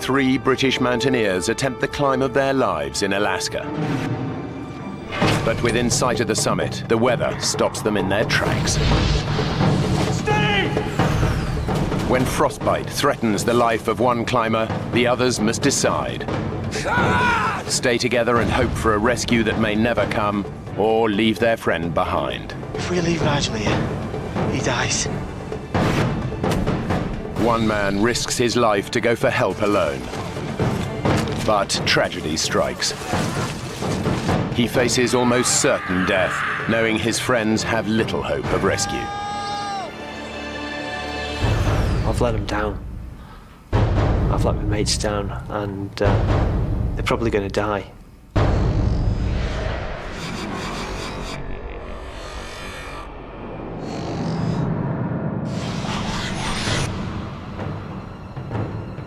3 British mountaineers attempt the climb of their lives in Alaska. But within sight of the summit, the weather stops them in their tracks. Steve! When frostbite threatens the life of one climber, the others must decide. Stay together and hope for a rescue that may never come, or leave their friend behind. If we leave Nigel here, he dies. One man risks his life to go for help alone. But tragedy strikes. He faces almost certain death, knowing his friends have little hope of rescue. I've let them down. I've let my mates down, and they're probably going to die.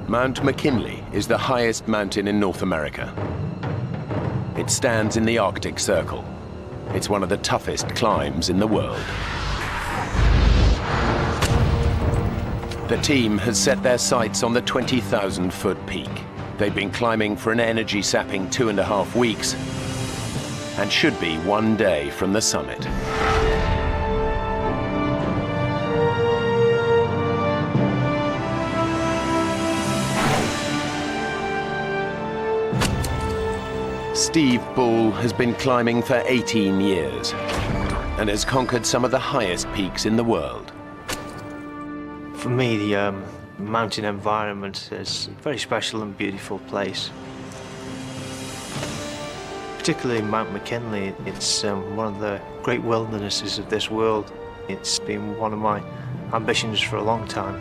Mount McKinley is the highest mountain in North America. It stands in the Arctic Circle. It's one of the toughest climbs in the world. The team has set their sights on the 20,000-foot peak. They've been climbing for an energy-sapping 2.5 weeks and should be one day from the summit. Steve Bull has been climbing for 18 years and has conquered some of the highest peaks in the world. For me, the mountain environment is a very special and beautiful place. Particularly Mount McKinley, it's one of the great wildernesses of this world. It's been one of my ambitions for a long time.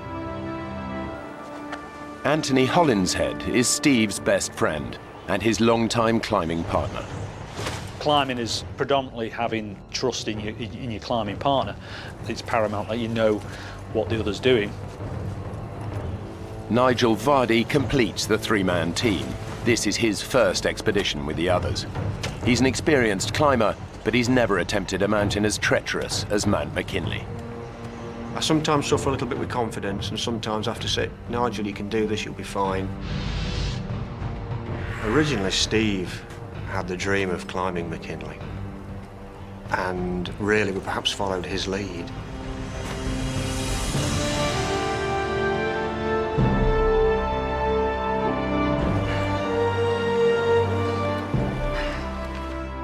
Anthony Hollinshead is Steve's best friend and his longtime climbing partner. Climbing is predominantly having trust in your climbing partner. It's paramount that you know what the other's doing. Nigel Vardy completes the 3-man team. This is his first expedition with the others. He's an experienced climber, but he's never attempted a mountain as treacherous as Mount McKinley. I sometimes suffer a little bit with confidence, and sometimes I have to say, Nigel, you can do this, you'll be fine. Originally, Steve had the dream of climbing McKinley, and really we perhaps followed his lead.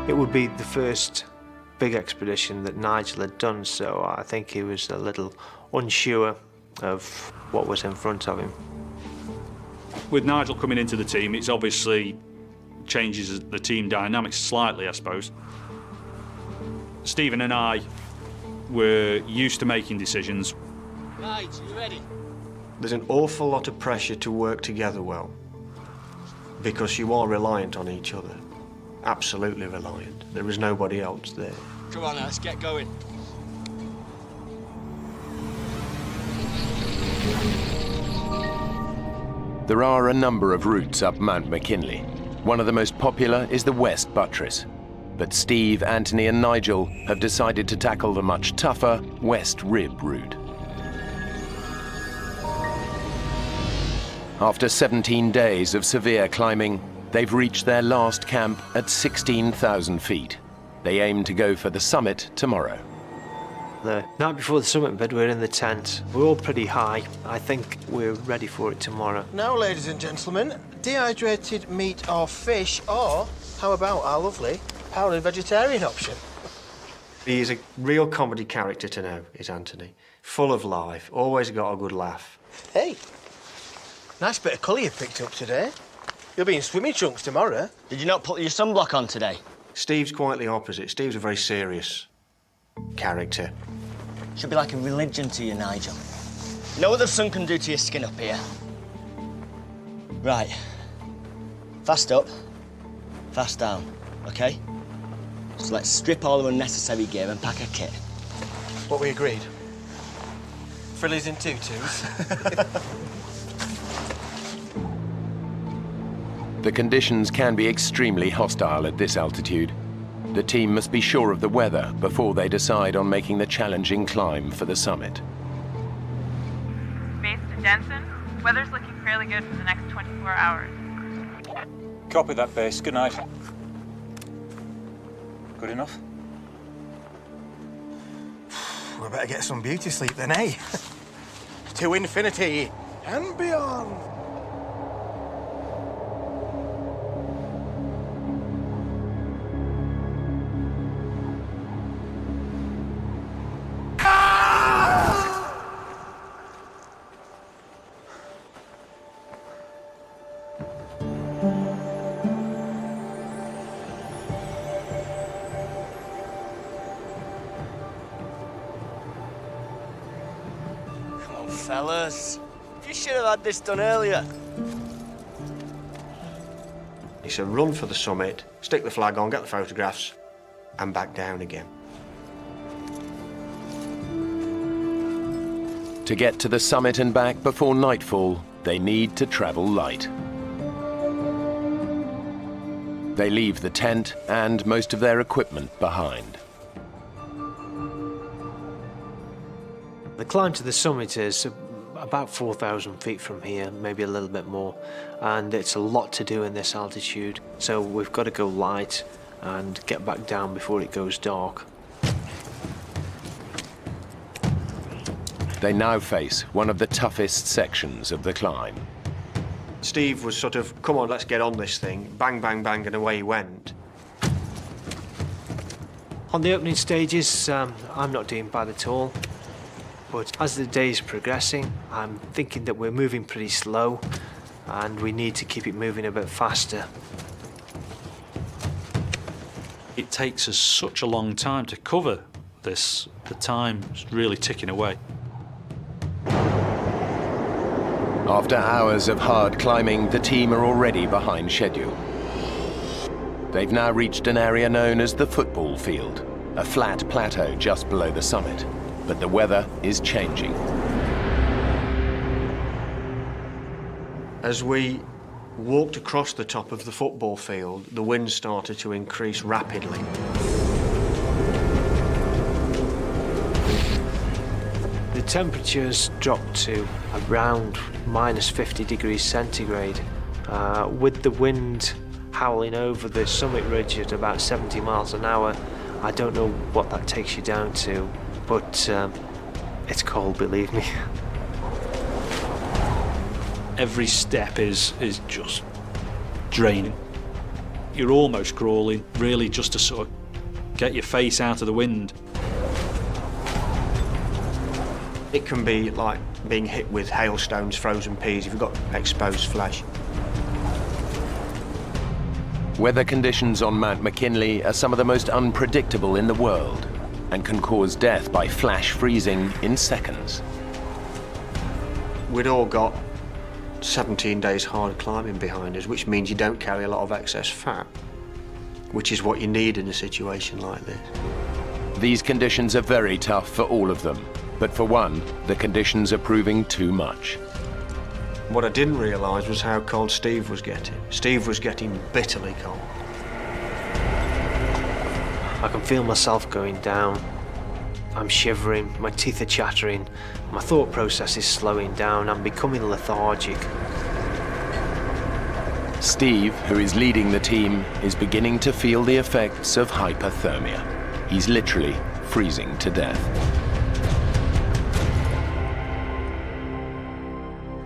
It would be the first big expedition that Nigel had done, so I think he was a little unsure of what was in front of him. With Nigel coming into the team, it's obviously changes the team dynamics slightly, I suppose. Stephen and I were used to making decisions. Nigel, you ready? There's an awful lot of pressure to work together well, because you are reliant on each other. Absolutely reliant. There is nobody else there. Come on, let's get going. There are a number of routes up Mount McKinley. One of the most popular is the West Buttress. But Steve, Anthony and Nigel have decided to tackle the much tougher West Rib route. After 17 days of severe climbing, they've reached their last camp at 16,000 feet. They aim to go for the summit tomorrow. The night before the summit bed, we're in the tent. We're all pretty high. I think we're ready for it tomorrow. Now, ladies and gentlemen, dehydrated meat or fish, or how about our lovely powdered vegetarian option? He is a real comedy character to know, is Anthony. Full of life, always got a good laugh. Hey, nice bit of colour you picked up today. You'll be in swimming trunks tomorrow. Did you not put your sunblock on today? Steve's quite the opposite. Steve's a very serious character. Should be like a religion to you, Nigel. You know what the sun can do to your skin up here? Right. Fast up, fast down, OK? So let's strip all the unnecessary gear and pack a kit. What we agreed? Frillies and tutus. The conditions can be extremely hostile at this altitude. The team must be sure of the weather before they decide on making the challenging climb for the summit. Base to Denson. Weather's looking fairly good for the next 24 hours. Copy that, base. Good night. Good enough? We better get some beauty sleep then, eh? To infinity and beyond. Fellas, you should have had this done earlier. He said, run for the summit, stick the flag on, get the photographs, and back down again. To get to the summit and back before nightfall, they need to travel light. They leave the tent and most of their equipment behind. The climb to the summit is about 4,000 feet from here, maybe a little bit more, and it's a lot to do in this altitude, so we've got to go light and get back down before it goes dark. They now face one of the toughest sections of the climb. Steve was sort of, come on, let's get on this thing, bang, bang, bang, and away he went. On the opening stages, I'm not doing bad at all. But as the day is progressing, I'm thinking that we're moving pretty slow and we need to keep it moving a bit faster. It takes us such a long time to cover this. The time's really ticking away. After hours of hard climbing, the team are already behind schedule. They've now reached an area known as the football field, a flat plateau just below the summit. But the weather is changing. As we walked across the top of the football field, the wind started to increase rapidly. The temperatures dropped to around minus 50 degrees centigrade, with the wind howling over the summit ridge at about 70 miles an hour. I don't know what that takes you down to, but it's cold, believe me. Every step is just draining. You're almost crawling, really, just to sort of get your face out of the wind. It can be like being hit with hailstones, frozen peas, if you've got exposed flesh. Weather conditions on Mount McKinley are some of the most unpredictable in the world and can cause death by flash freezing in seconds. We'd all got 17 days hard climbing behind us, which means you don't carry a lot of excess fat, which is what you need in a situation like this. These conditions are very tough for all of them, but for one, the conditions are proving too much. What I didn't realise was how cold Steve was getting. Steve was getting bitterly cold. I can feel myself going down. I'm shivering, my teeth are chattering, my thought process is slowing down, I'm becoming lethargic. Steve, who is leading the team, is beginning to feel the effects of hypothermia. He's literally freezing to death.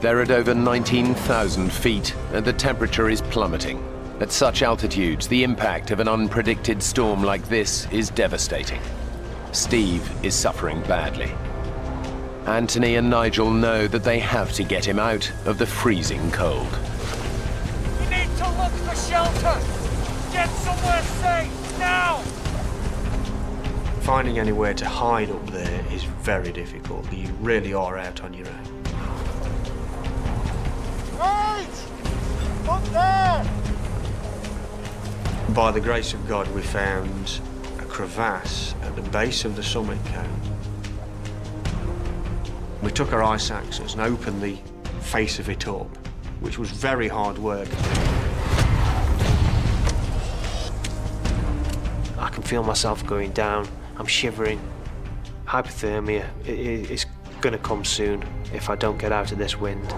They're at over 19,000 feet and the temperature is plummeting. At such altitudes, the impact of an unpredicted storm like this is devastating. Steve is suffering badly. Anthony and Nigel know that they have to get him out of the freezing cold. We need to look for shelter! Get somewhere safe, now! Finding anywhere to hide up there is very difficult. You really are out on your own. Wait! Up there! By the grace of God, we found a crevasse at the base of the summit cone. We took our ice axes and opened the face of it up, which was very hard work. I can feel myself going down. I'm shivering. Hypothermia is going to come soon if I don't get out of this wind.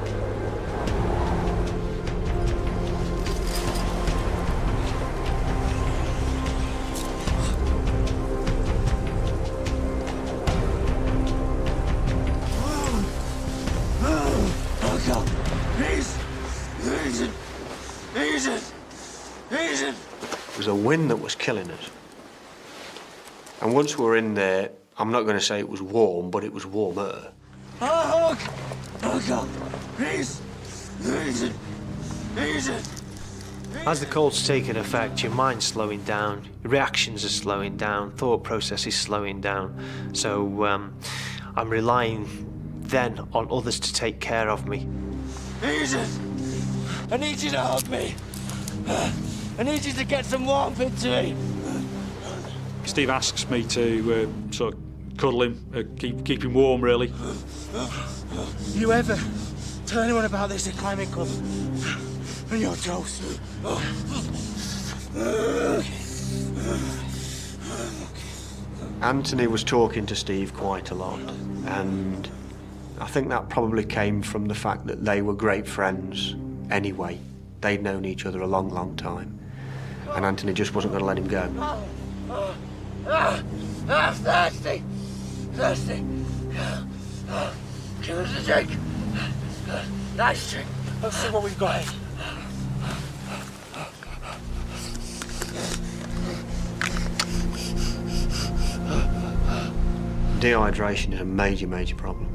It was a wind that was killing us. And once we were in there, I'm not going to say it was warm, but it was warmer. Oh, God. Please. As the cold's taking effect, your mind's slowing down, your reactions are slowing down, thought process is slowing down. So I'm relying then on others to take care of me. I need you to hug me. I need you to get some warmth into me. Steve asks me to sort of cuddle him, keep him warm, really. You ever tell anyone about this at climbing club? And you're toast. Anthony was talking to Steve quite a lot, and I think that probably came from the fact that they were great friends anyway. They'd known each other a long, long time, and Anthony just wasn't going to let him go. Thirsty. Give us a drink. Nice drink. Let's see what we've got here. Dehydration is a major, major problem.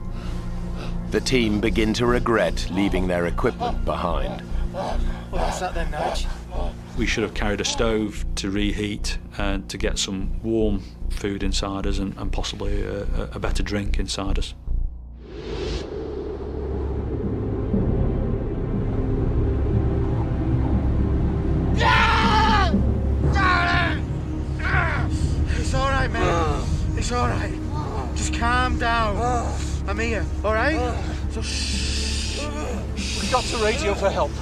The team begin to regret leaving their equipment behind. Well, what's that then, Nige? We should have carried a stove to reheat and to get some warm food inside us and possibly a better drink inside us. It's all right, mate. It's all right. Just calm down. I'm here, all right? So shh. We got to radio for help.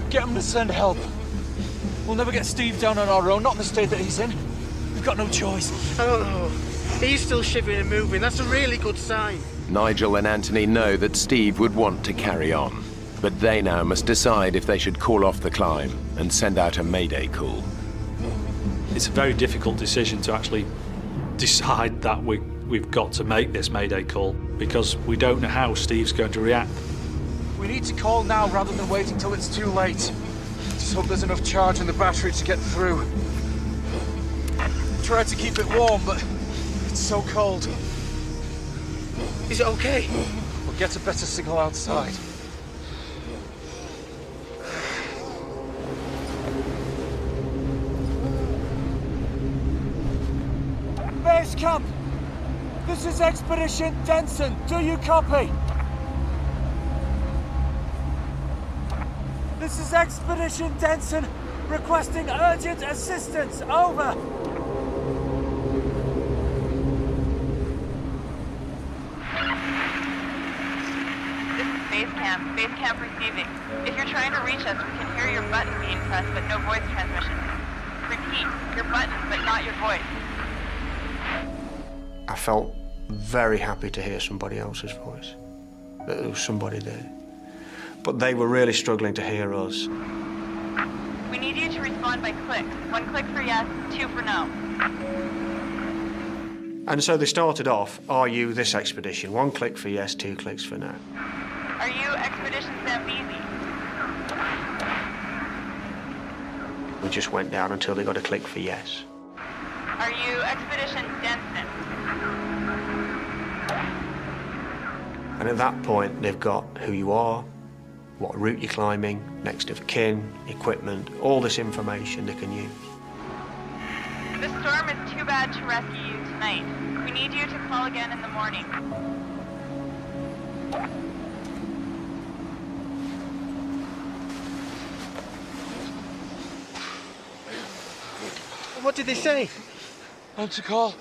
Get him to send help. We'll never get Steve down on our own, not in the state that he's in. We've got no choice. I don't know. He's still shivering and moving. That's a really good sign. Nigel and Anthony know that Steve would want to carry on, but they now must decide if they should call off the climb and send out a mayday call. It's a very difficult decision to actually decide that we've got to make this mayday call because we don't know how Steve's going to react. We need to call now rather than waiting till it's too late. Just hope there's enough charge in the battery to get through. Try to keep it warm, but it's so cold. Is it okay? We'll get a better signal outside. Base camp! This is Expedition Denson. Do you copy? This is Expedition Denson, requesting urgent assistance. Over. This is Base Camp. Base Camp receiving. If you're trying to reach us, we can hear your button being pressed, but no voice transmission. Repeat, your button, but not your voice. I felt very happy to hear somebody else's voice, that there was somebody there. But they were really struggling to hear us. We need you to respond by clicks. 1 click for yes, 2 for no. And so they started off, are you this expedition? 1 click for yes, 2 clicks for no. Are you Expedition Zambezi? We just went down until they got a click for yes. Are you Expedition Denson? And at that point, they've got who you are, what route you're climbing, next of kin, equipment, all this information they can use. The storm is too bad to rescue you tonight. We need you to call again in the morning. What did they say? I'm to call.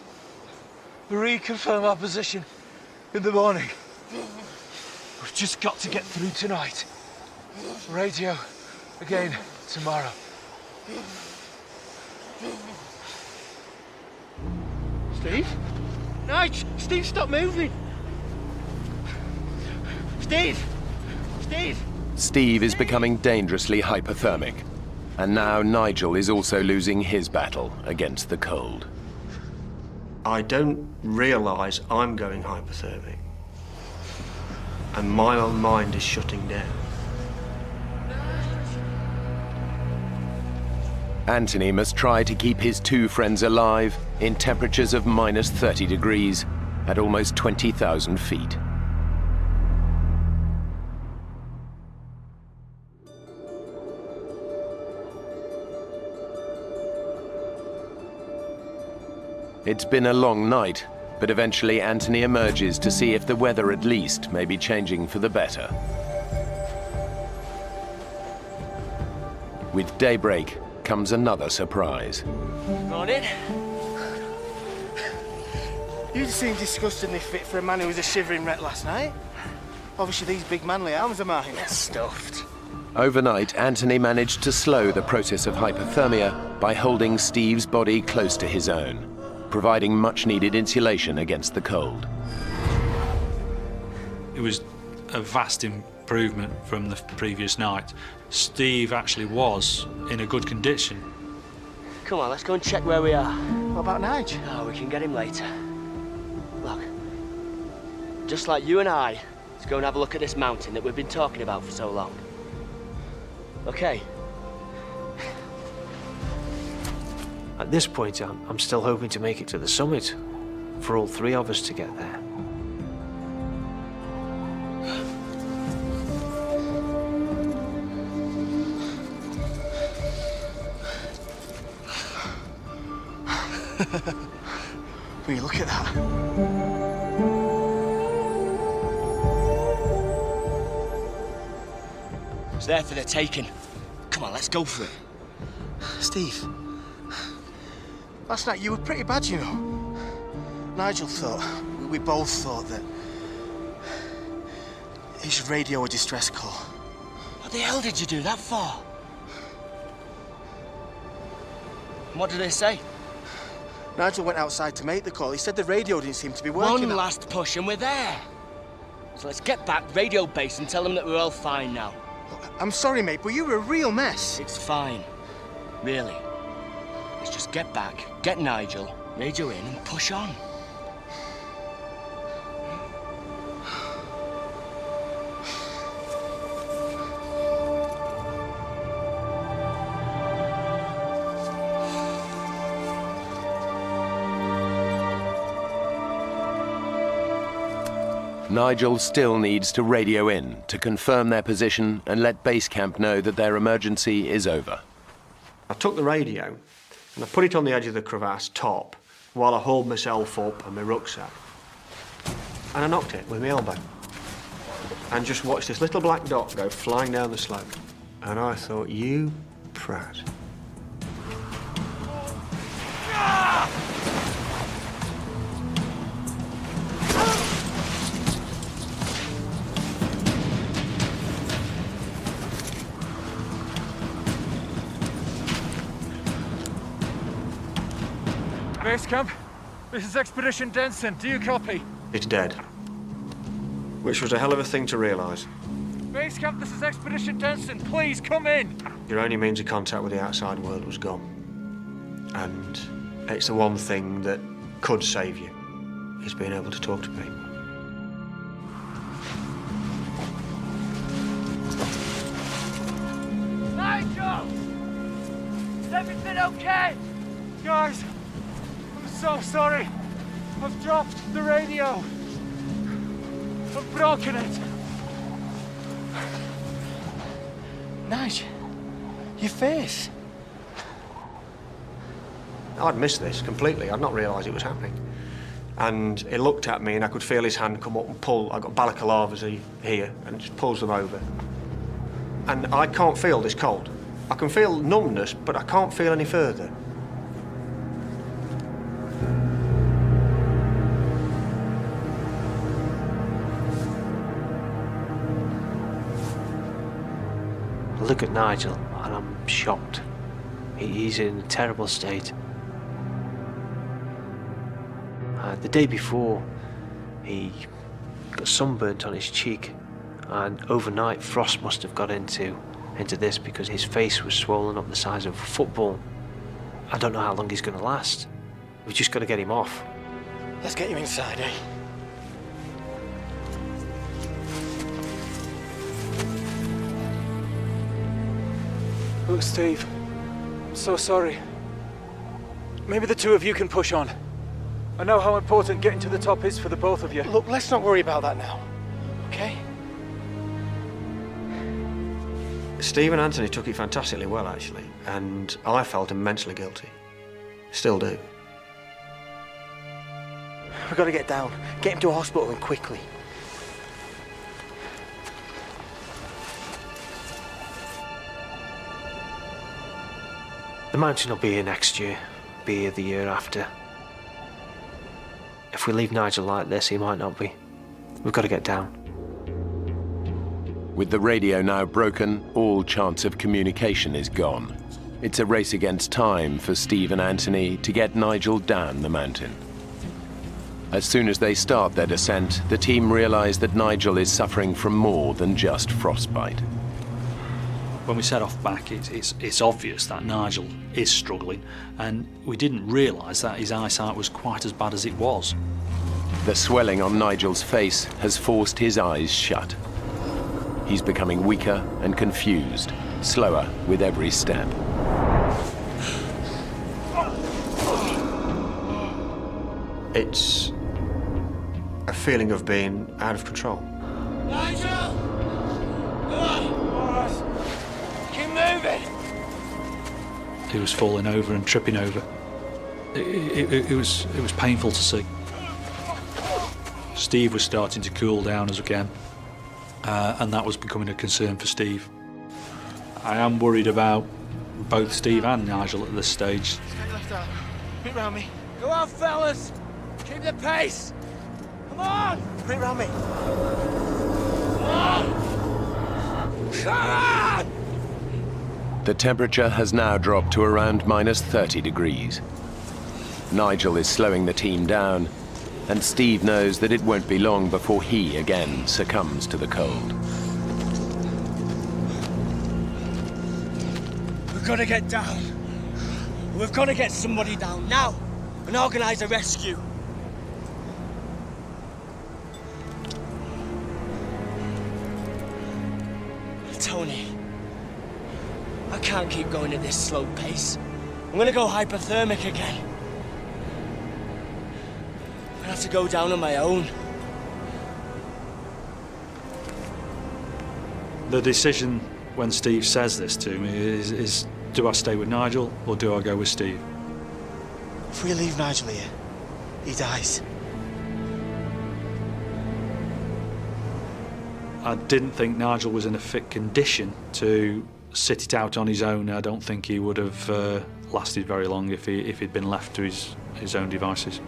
Reconfirm our position in the morning. We've just got to get through tonight. Radio again tomorrow. Steve? Nige! Steve, stop moving! Steve! Steve! Steve is becoming dangerously hypothermic, and now Nigel is also losing his battle against the cold. I don't realise I'm going hypothermic, and my own mind is shutting down. Anthony must try to keep his two friends alive in temperatures of minus 30 degrees at almost 20,000 feet. It's been a long night, but eventually Anthony emerges to see if the weather at least may be changing for the better. With daybreak comes another surprise. Morning. You seem disgustingly fit for a man who was a shivering wreck last night. Obviously these big manly arms of mine. Stuffed. Overnight, Anthony managed to slow the process of hypothermia by holding Steve's body close to his own, providing much-needed insulation against the cold. It was a vast improvement from the previous night. Steve actually was in a good condition. Come on, let's go and check where we are. What about Nige? Oh, we can get him later. Look, just like you and I, let's go and have a look at this mountain that we've been talking about for so long. Okay. At this point, I'm still hoping to make it to the summit, for all three of us to get there. Will you look at that? It's there for the taking. Come on, let's go for it. Steve, last night you were pretty bad, you know. Nigel thought, we both thought that he should radio a distress call. What the hell did you do that for? And what did they say? Nigel went outside to make the call. He said the radio didn't seem to be working. One last push and we're there. So let's get back radio base and tell them that we're all fine now. I'm sorry, mate, but you were a real mess. It's fine. Really. Let's just get back, get Nigel, radio in and push on. Nigel still needs to radio in to confirm their position and let base camp know that their emergency is over. I took the radio and I put it on the edge of the crevasse top while I hauled myself up and my rucksack. And I knocked it with my elbow. And just watched this little black dot go flying down the slope. And I thought, you prat. Base camp, this is Expedition Denson. Do you copy? It's dead. Which was a hell of a thing to realise. Base camp, this is Expedition Denson. Please come in. Your only means of contact with the outside world was gone. And it's the one thing that could save you, is being able to talk to people. Nigel! Is everything okay? Guys, I'm so sorry. I've dropped the radio. I've broken it. Nige, your face. I'd missed this completely. I'd not realised it was happening. And he looked at me and I could feel his hand come up and pull. I got balaclavas here and it just pulls them over. And I can't feel this cold. I can feel numbness, but I can't feel any further. I look at Nigel and I'm shocked. He's in a terrible state. The day before, he got sunburnt on his cheek, and overnight frost must have got into this because his face was swollen up the size of a football. I don't know how long he's going to last. We've just got to get him off. Let's get you inside, eh? Look, Steve, so sorry. Maybe the two of you can push on. I know how important getting to the top is for the both of you. Look, let's not worry about that now, okay? Steve and Anthony took it fantastically well, actually, and I felt immensely guilty. Still do. We've got to get down. Get him to a hospital and quickly. The mountain will be here next year, be here the year after. If we leave Nigel like this, he might not be. We've got to get down. With the radio now broken, all chance of communication is gone. It's a race against time for Steve and Anthony to get Nigel down the mountain. As soon as they start their descent, the team realize that Nigel is suffering from more than just frostbite. When we set off back, it's obvious that Nigel is struggling, and we didn't realise that his eyesight was quite as bad as it was. The swelling on Nigel's face has forced his eyes shut. He's becoming weaker and confused, slower with every step. It's a feeling of being out of control. Nigel! Keep moving! He was falling over and tripping over. It was painful to see. Steve was starting to cool down as again, and that was becoming a concern for Steve. I am worried about both Steve and Nigel at this stage. Head left out. Bring round me. Go on, fellas! Keep the pace! Come on! Bring round me. Come on! The temperature has now dropped to around -30 degrees. Nigel is slowing the team down, and Steve knows that it won't be long before he again succumbs to the cold. We've got to get down. We've got to get somebody down now and organise a rescue. Tony, I can't keep going at this slow pace. I'm gonna go hypothermic again. I'm gonna have to go down on my own. The decision when Steve says this to me is do I stay with Nigel or do I go with Steve? If we leave Nigel here, he dies. I didn't think Nigel was in a fit condition to sit it out on his own. I don't think he would have lasted very long if he'd been left to his own devices.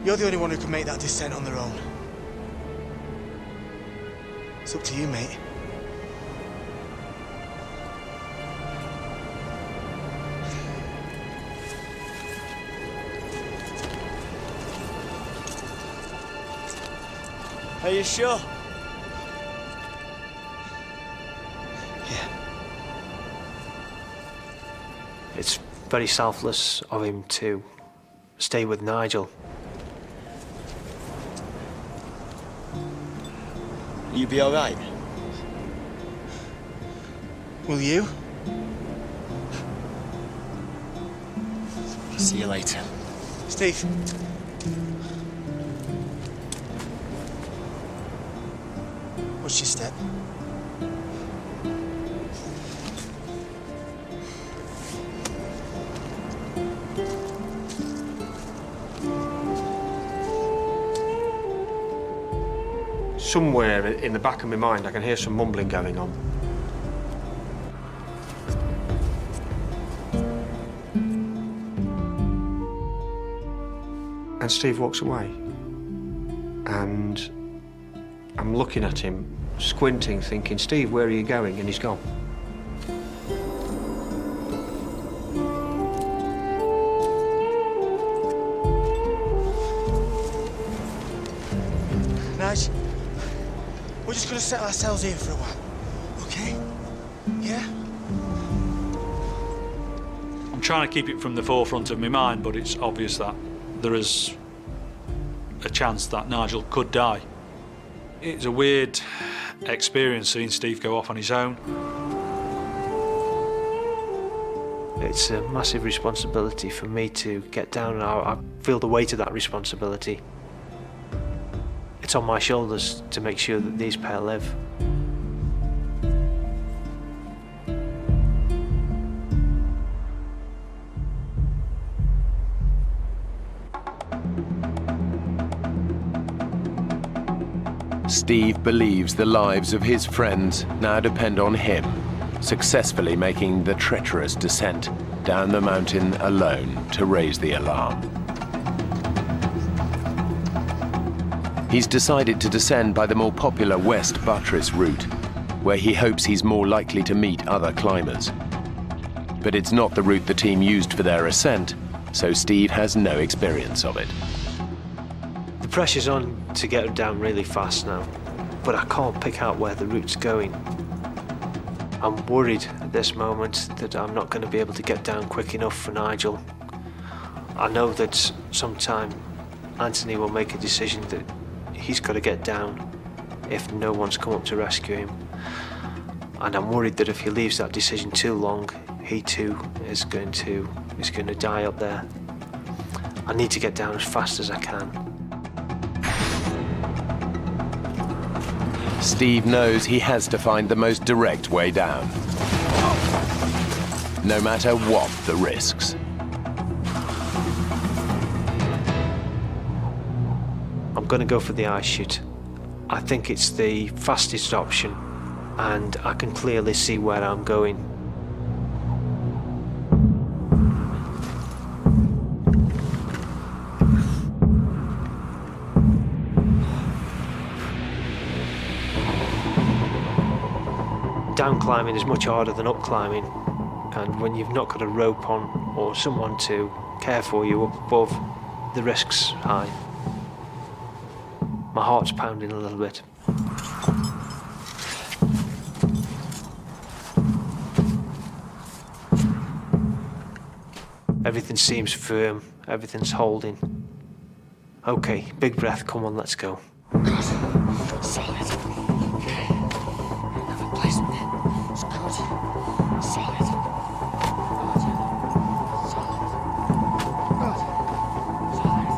You're the only one who can make that descent on their own. It's up to you, mate. Are you sure? Yeah. It's very selfless of him to stay with Nigel. You be all right? Will you? See you later. Steve. Watch your step. Somewhere in the back of my mind, I can hear some mumbling going on. And Steve walks away. And I'm looking at him, squinting, thinking, Steve, where are you going? And he's gone. Nige, we're just gonna settle ourselves here for a while, okay? Yeah? I'm trying to keep it from the forefront of my mind, but it's obvious that there is a chance that Nigel could die. It's a weird experience seeing Steve go off on his own. It's a massive responsibility for me to get down, and I feel the weight of that responsibility. It's on my shoulders to make sure that these pair live. Steve believes the lives of his friends now depend on him, successfully making the treacherous descent down the mountain alone to raise the alarm. He's decided to descend by the more popular West Buttress route, where he hopes he's more likely to meet other climbers. But it's not the route the team used for their ascent, so Steve has no experience of it. The pressure's on to get down really fast now, but I can't pick out where the route's going. I'm worried at this moment that I'm not going to be able to get down quick enough for Nigel. I know that sometime Anthony will make a decision that he's got to get down if no one's come up to rescue him. And I'm worried that if he leaves that decision too long, he too is going to die up there. I need to get down as fast as I can. Steve knows he has to find the most direct way down, no matter what the risks. I'm going to go for the ice chute. I think it's the fastest option, and I can clearly see where I'm going. Down climbing is much harder than up climbing, and when you've not got a rope on or someone to care for you up above, the risk's high. My heart's pounding a little bit. Everything seems firm, everything's holding. Okay, big breath, come on, let's go. Good. Solid. Okay. Another placement. It's good. Solid. Good. Solid. Good. Solid.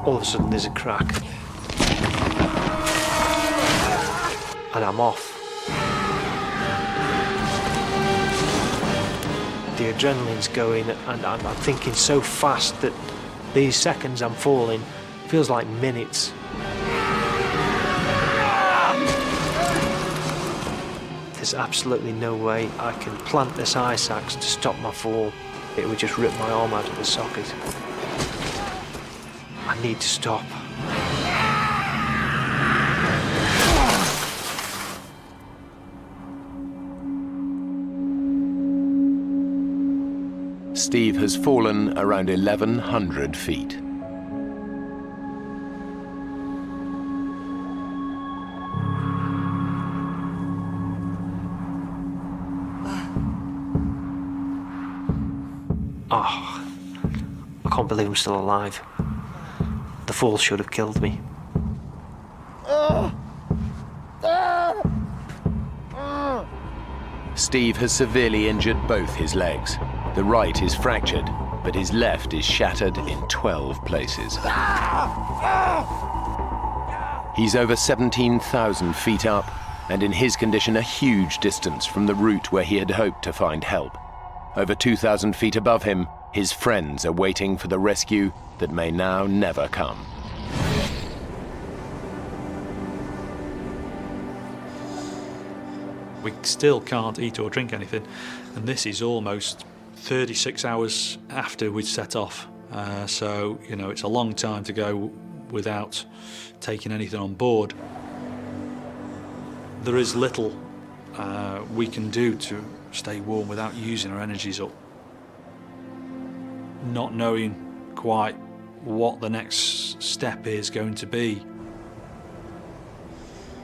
All of a sudden there's a crack. And I'm off. The adrenaline's going, and I'm thinking so fast that these seconds I'm falling feels like minutes. There's absolutely no way I can plant this ice axe to stop my fall. It would just rip my arm out of the socket. I need to stop. Steve has fallen around 1,100 feet. Oh, I can't believe I'm still alive. The fall should have killed me. Steve has severely injured both his legs. The right is fractured, but his left is shattered in 12 places. He's over 17,000 feet up, and in his condition a huge distance from the route where he had hoped to find help. Over 2,000 feet above him, his friends are waiting for the rescue that may now never come. We still can't eat or drink anything, and this is almost 36 hours after we'd set off. So, you know, it's a long time to go without taking anything on board. There is little we can do to stay warm without using our energies up. Not knowing quite what the next step is going to be.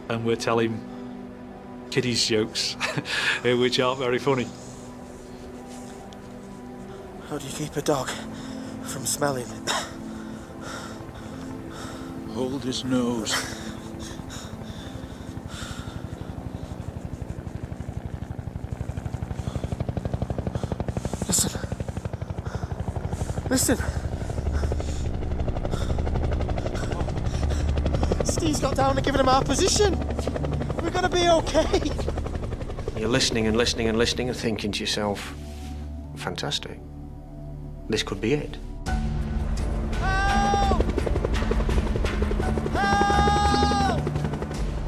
And we're telling kiddies jokes, which aren't very funny. How do you keep a dog from smelling it? Hold his nose. listen. Steve's got down and given him our position. We're gonna be okay. You're listening and listening and listening and thinking to yourself, fantastic. This could be it. Help! Help!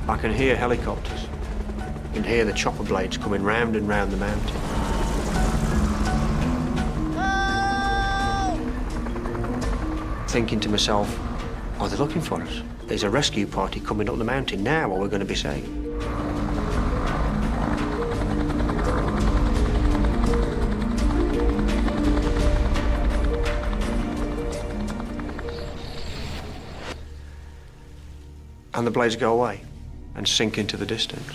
I can hear helicopters. I can hear the chopper blades coming round and round the mountain. Help! Thinking to myself, are they looking for us? There's a rescue party coming up the mountain now, or we're going to be saved. And the blades go away and sink into the distance.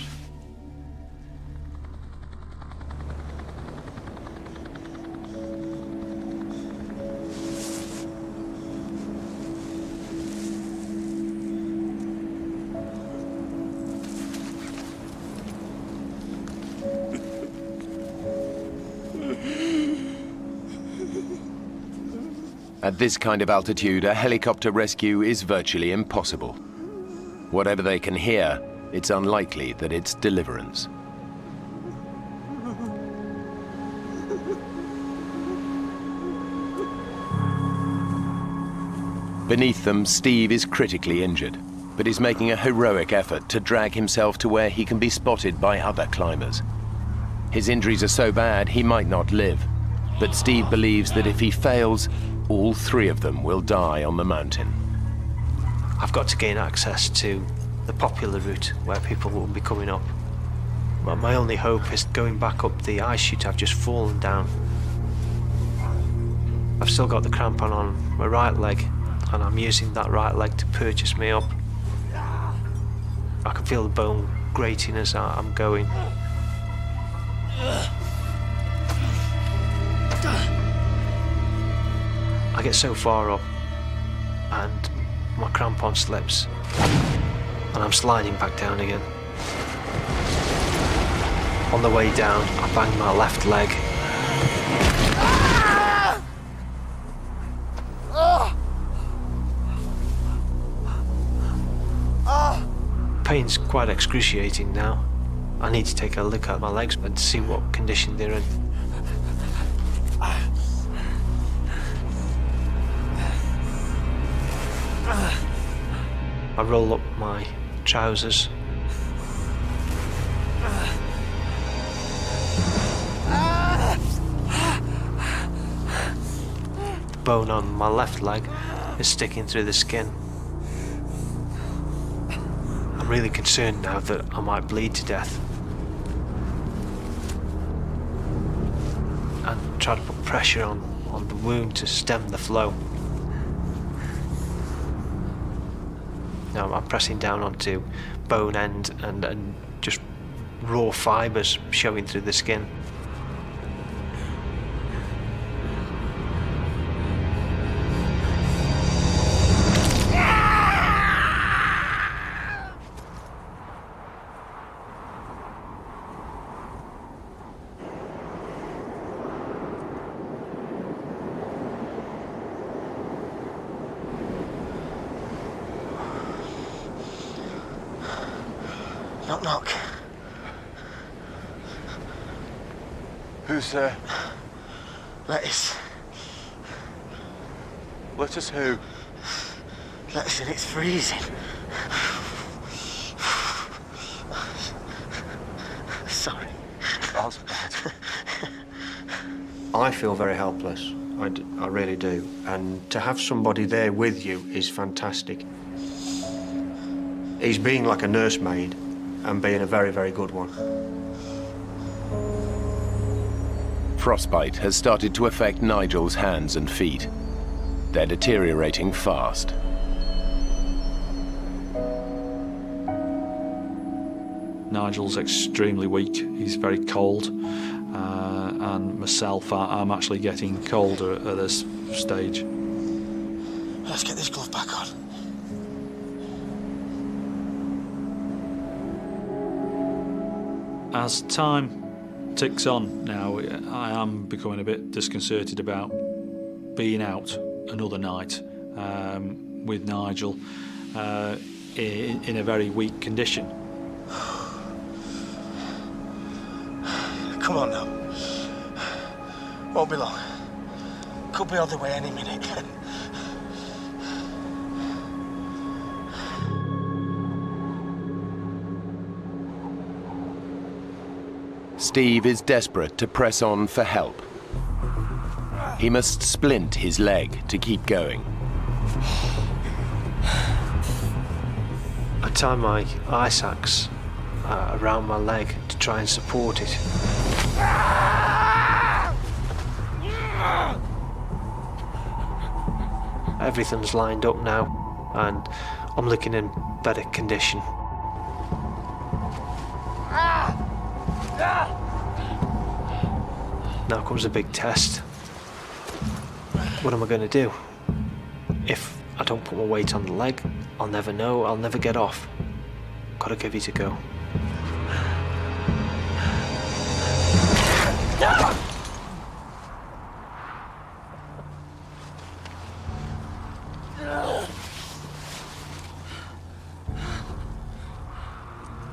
At this kind of altitude, a helicopter rescue is virtually impossible. Whatever they can hear, it's unlikely that it's deliverance. Beneath them, Steve is critically injured, but is making a heroic effort to drag himself to where he can be spotted by other climbers. His injuries are so bad he might not live, but Steve believes that if he fails, all three of them will die on the mountain. I've got to gain access to the popular route where people will be coming up. But my only hope is going back up the ice chute I've just fallen down. I've still got the crampon on my right leg, and I'm using that right leg to purchase me up. I can feel the bone grating as I'm going. I get so far up, and my crampon slips, and I'm sliding back down again. On the way down, I bang my left leg. Pain's quite excruciating now. I need to take a look at my legs and see what condition they're in. I roll up my trousers. The bone on my left leg is sticking through the skin. I'm really concerned now that I might bleed to death. And try to put pressure on the wound to stem the flow. Now I'm pressing down onto bone end and just raw fibres showing through the skin. Knock, knock. Who's there? Lettuce. Let us who? Lettuce, and it's freezing. Sorry. That's bad. I feel very helpless. I really do. And to have somebody there with you is fantastic. He's being like a nursemaid and being a very, very good one. Frostbite has started to affect Nigel's hands and feet. They're deteriorating fast. Nigel's extremely weak. He's very cold. And myself, I'm actually getting colder at this stage. Let's get this glove back on. As time ticks on now, I am becoming a bit disconcerted about being out another night with Nigel in a very weak condition. Come on now. Won't be long. Could be on the way any minute. Steve is desperate to press on for help. He must splint his leg to keep going. I tie my ice axe around my leg to try and support it. Everything's lined up now, and I'm looking in better condition. Now comes a big test. What am I going to do? If I don't put my weight on the leg, I'll never know, I'll never get off. Gotta give it a go.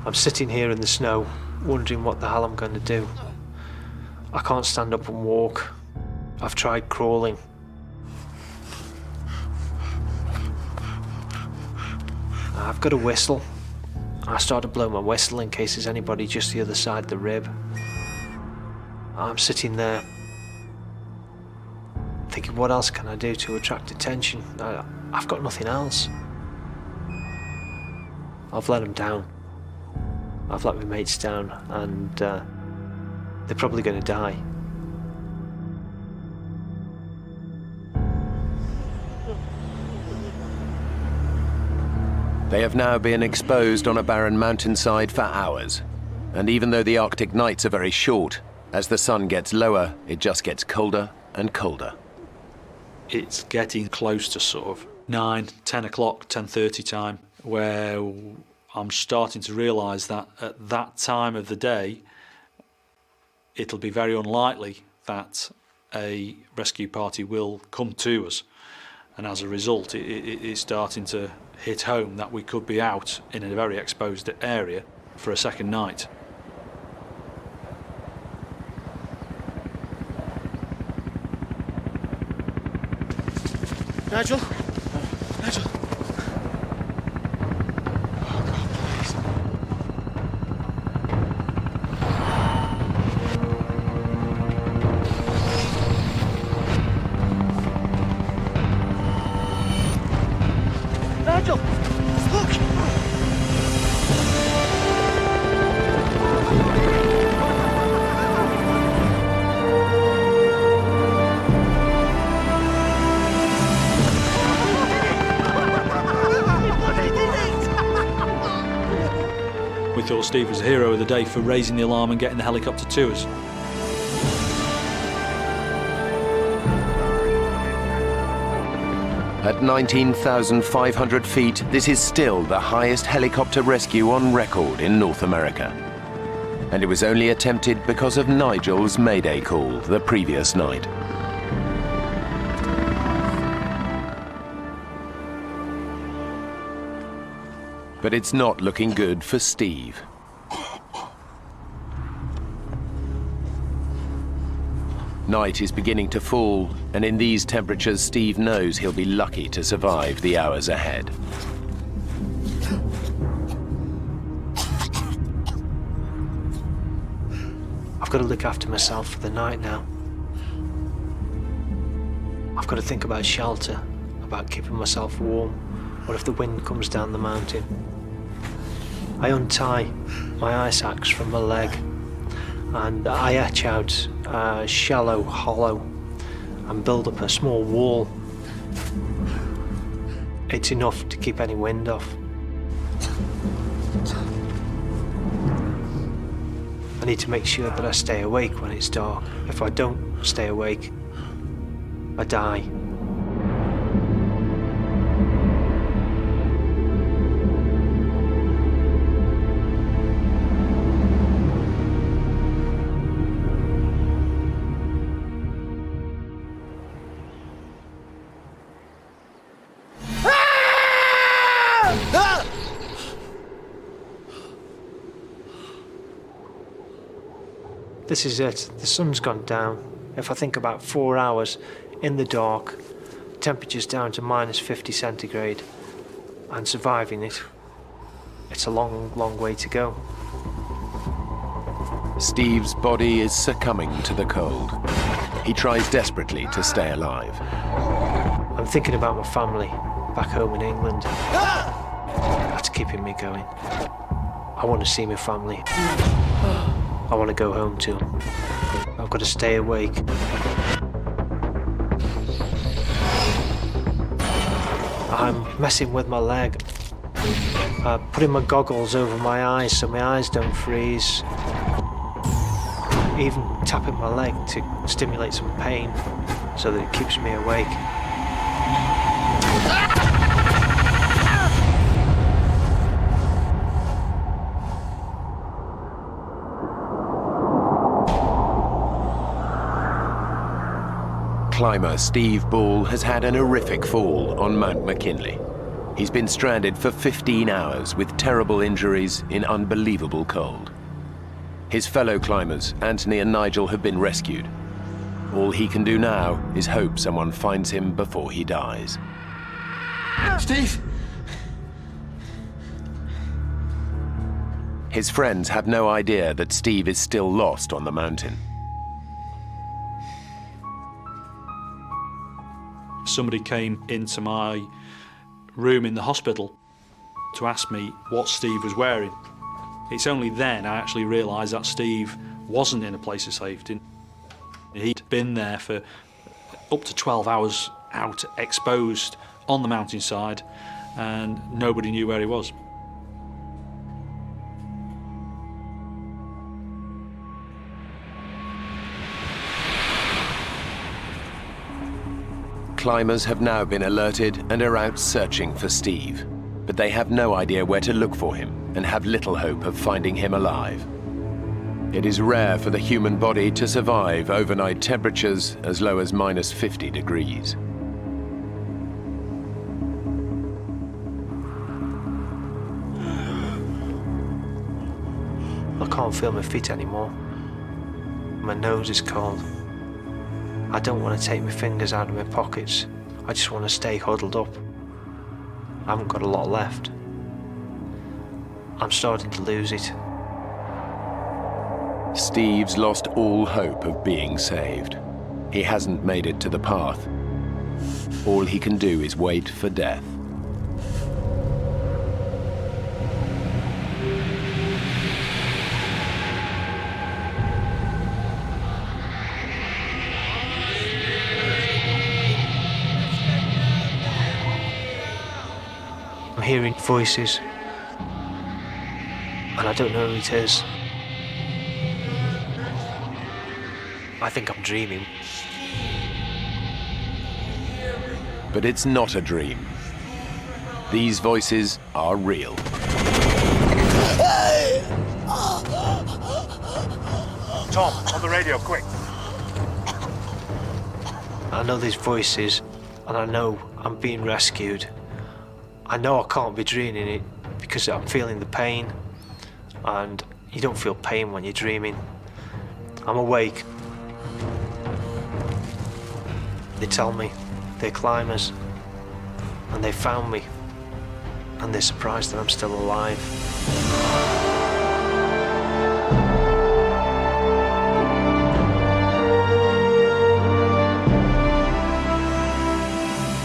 I'm sitting here in the snow, wondering what the hell I'm going to do. I can't stand up and walk. I've tried crawling. I've got a whistle. I start to blow my whistle in case there's anybody just the other side of the rib. I'm sitting there thinking, what else can I do to attract attention? I've got nothing else. I've let them down. I've let my mates down, and they're probably going to die. They have now been exposed on a barren mountainside for hours. And even though the Arctic nights are very short, as the sun gets lower, it just gets colder and colder. It's getting close to sort of 9, 10 o'clock, 10:30 time, where I'm starting to realise that at that time of the day, it'll be very unlikely that a rescue party will come to us. And as a result, it's starting to hit home that we could be out in a very exposed area for a second night. Nigel? Nigel? Oh, God, please. Nigel! Look! We thought Steve was the hero of the day for raising the alarm and getting the helicopter to us. At 19,500 feet, this is still the highest helicopter rescue on record in North America. And it was only attempted because of Nigel's mayday call the previous night. But it's not looking good for Steve. Night is beginning to fall, and in these temperatures, Steve knows he'll be lucky to survive the hours ahead. I've got to look after myself for the night now. I've got to think about shelter, about keeping myself warm. What if the wind comes down the mountain? I untie my ice axe from my leg, and I etch out a shallow hollow and build up a small wall. It's enough to keep any wind off. I need to make sure that I stay awake when it's dark. If I don't stay awake, I die. This is it. The sun's gone down. If I think about 4 hours in the dark, temperature's down to minus 50 centigrade, and surviving it, it's a long, long way to go. Steve's body is succumbing to the cold. He tries desperately to stay alive. I'm thinking about my family back home in England. That's keeping me going. I want to see my family. I want to go home to them. I've got to stay awake. I'm messing with my leg. Putting my goggles over my eyes so my eyes don't freeze. Even tapping my leg to stimulate some pain so that it keeps me awake. Climber Steve Ball has had an horrific fall on Mount McKinley. He's been stranded for 15 hours with terrible injuries in unbelievable cold. His fellow climbers, Anthony and Nigel, have been rescued. All he can do now is hope someone finds him before he dies. Steve! His friends have no idea that Steve is still lost on the mountain. Somebody came into my room in the hospital to ask me what Steve was wearing. It's only then I actually realised that Steve wasn't in a place of safety. He'd been there for up to 12 hours out, exposed on the mountainside, and nobody knew where he was. Climbers have now been alerted and are out searching for Steve, but they have no idea where to look for him and have little hope of finding him alive. It is rare for the human body to survive overnight temperatures as low as minus 50 degrees. I can't feel my feet anymore. My nose is cold. I don't want to take my fingers out of my pockets. I just want to stay huddled up. I haven't got a lot left. I'm starting to lose it. Steve's lost all hope of being saved. He hasn't made it to the path. All he can do is wait for death. I'm hearing voices, and I don't know who it is. I think I'm dreaming. But it's not a dream. These voices are real. Tom, on the radio, quick. I know these voices, and I know I'm being rescued. I know I can't be dreaming it because I'm feeling the pain, and you don't feel pain when you're dreaming. I'm awake. They tell me they're climbers, and they found me, and they're surprised that I'm still alive.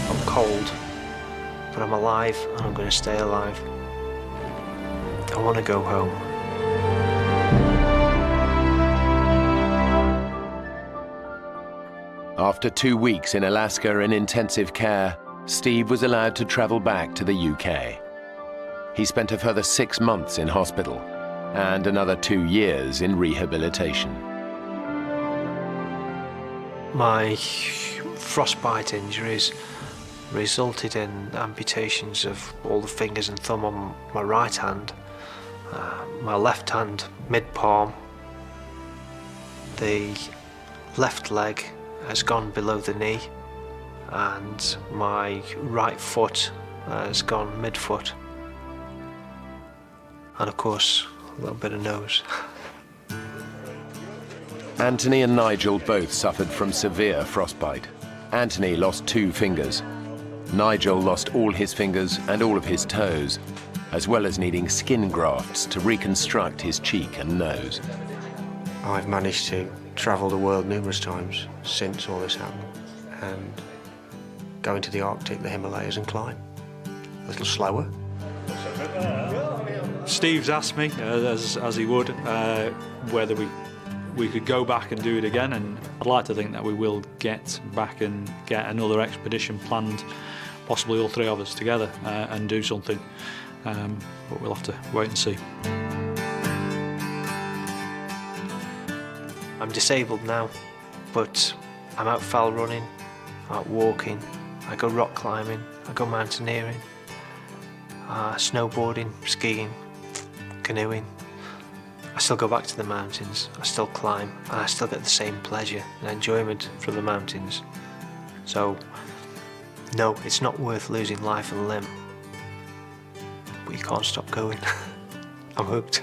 I'm cold, but I'm alive, and I'm going to stay alive. I want to go home. After 2 weeks in Alaska in intensive care, Steve was allowed to travel back to the UK. He spent a further 6 months in hospital and another 2 years in rehabilitation. My frostbite injuries resulted in amputations of all the fingers and thumb on my right hand, my left hand mid-palm, the left leg has gone below the knee, and my right foot has gone mid-foot. and of course a little bit of nose. Anthony and Nigel both suffered from severe frostbite. Anthony lost 2 fingers. Nigel lost all his fingers and all of his toes, as well as needing skin grafts to reconstruct his cheek and nose. I've managed to travel the world numerous times since all this happened and go into the Arctic, the Himalayas and climb. A little slower. Steve's asked me, as he would, whether we could go back and do it again, and I'd like to think that we will get back and get another expedition planned, possibly all 3 of us together, and do something, but we'll have to wait and see. I'm disabled now, but I'm out fell running, out walking, I go rock climbing, I go mountaineering, snowboarding, skiing, canoeing. I still go back to the mountains, I still climb, and I still get the same pleasure and enjoyment from the mountains. So, no, it's not worth losing life and limb. But you can't stop going. I'm hooked.